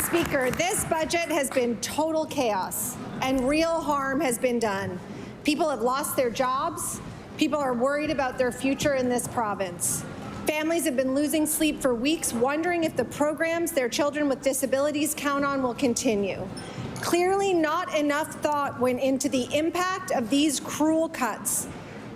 Speaker, this budget has been total chaos, and real harm has been done. People have lost their jobs. People are worried about their future in this province. Families have been losing sleep for weeks, wondering if the programs their children with disabilities count on will continue. Clearly, not enough thought went into the impact of these cruel cuts,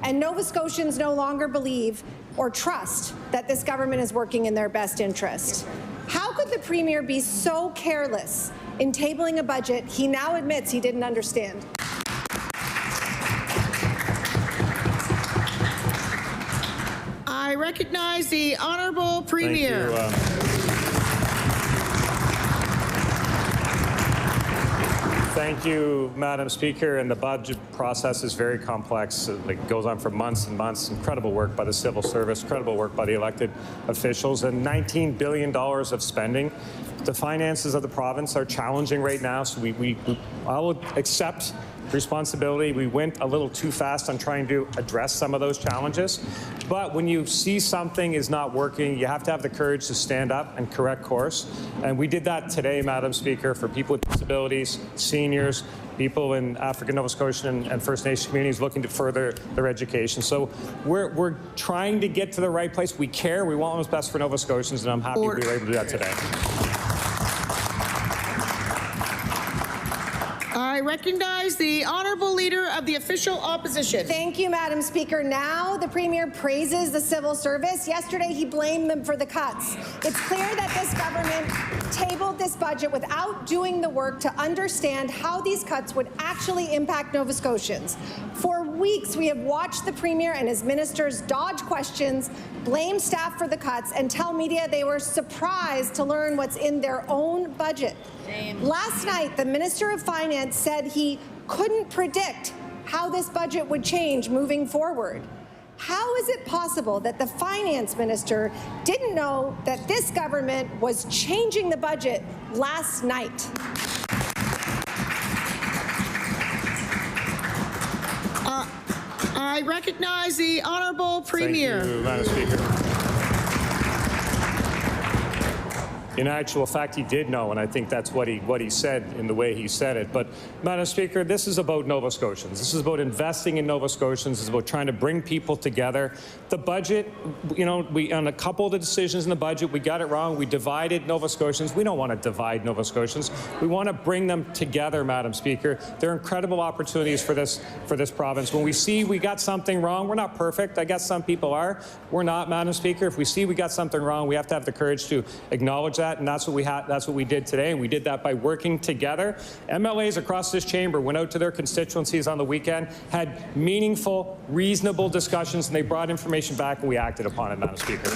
and Nova Scotians no longer believe or trust that this government is working in their best interest. How could the Premier be so careless in tabling a budget he now admits he didn't understand? I recognize the Honourable Premier. Thank you, Madam Speaker. And the budget process is very complex. It goes on for months and months. Incredible work by the civil service, incredible work by the elected officials, and $19 billion of spending. The finances of the province are challenging right now, so I will accept responsibility. We went a little too fast on trying to address some of those challenges. But when you see something is not working, you have to have the courage to stand up and correct course. And we did that today, Madam Speaker, for people with disabilities, seniors, people in African, Nova Scotian, and First Nation communities looking to further their education. So we're trying to get to the right place. We care. We want what's best for Nova Scotians, and I'm happy we were able to do that today. I recognize the Honourable Leader of the Official Opposition. Thank you, Madam Speaker. Now the Premier praises the civil service. Yesterday he blamed them for the cuts. It's clear that this government tabled this budget without doing the work to understand how these cuts would actually impact Nova Scotians. For weeks we have watched the Premier and his ministers dodge questions, blame staff for the cuts, and tell media they were surprised to learn what's in their own budget. Last night, the Minister of Finance said he couldn't predict how this budget would change moving forward. How is it possible that the Finance Minister didn't know that this government was changing the budget last night? I recognize the Honourable Premier. Thank you, Madam Speaker. In actual fact, he did know, and I think that's what he said in the way he said it. But, Madam Speaker, this is about Nova Scotians. This is about investing in Nova Scotians. This is about trying to bring people together. The budget, you know, on a couple of the decisions in the budget, we got it wrong. We divided Nova Scotians. We don't want to divide Nova Scotians. We want to bring them together, Madam Speaker. There are incredible opportunities for this province. When we see we got something wrong, we're not perfect. I guess some people are. We're not, Madam Speaker. If we see we got something wrong, we have to have the courage to acknowledge that. And that's what we did today, and we did that by working together. MLAs across this chamber went out to their constituencies on the weekend, had meaningful, reasonable discussions, and they brought information back, and we acted upon it, Madam Speaker.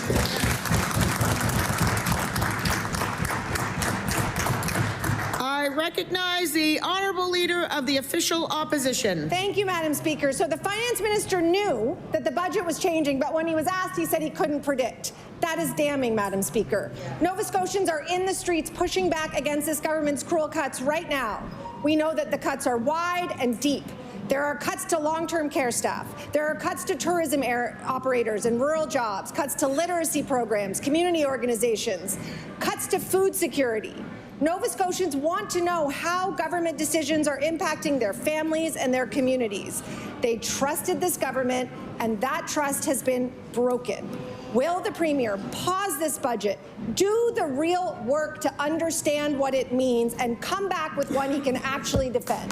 I recognize the Honourable Leader of the Official Opposition. Thank you, Madam Speaker. So the Finance Minister knew that the budget was changing, but when he was asked, he said he couldn't predict. That is damning, Madam Speaker. Nova Scotians are in the streets pushing back against this government's cruel cuts right now. We know that the cuts are wide and deep. There are cuts to long-term care staff. There are cuts to tourism operators and rural jobs, cuts to literacy programs, community organizations, cuts to food security. Nova Scotians want to know how government decisions are impacting their families and their communities. They trusted this government, and that trust has been broken. Will the Premier pause this budget, do the real work to understand what it means, and come back with one he can actually defend?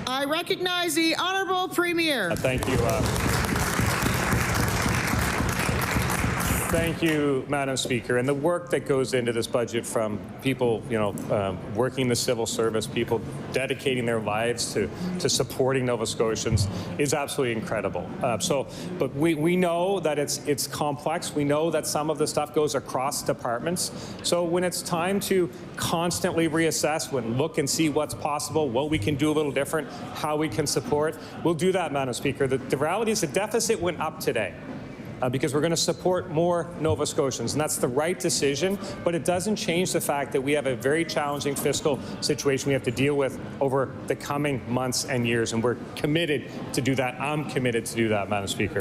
I recognize the Honourable Premier. Thank you. Thank you, Madam Speaker. And the work that goes into this budget from people, working the civil service, people dedicating their lives to supporting Nova Scotians is absolutely incredible. But we know that it's complex. We know that some of the stuff goes across departments. So when it's time to constantly reassess, look and see what's possible, what we can do a little different, how we can support, we'll do that, Madam Speaker. The reality is the deficit went up today. Because we're going to support more Nova Scotians. And that's the right decision, but it doesn't change the fact that we have a very challenging fiscal situation we have to deal with over the coming months and years, and we're committed to do that. I'm committed to do that, Madam Speaker.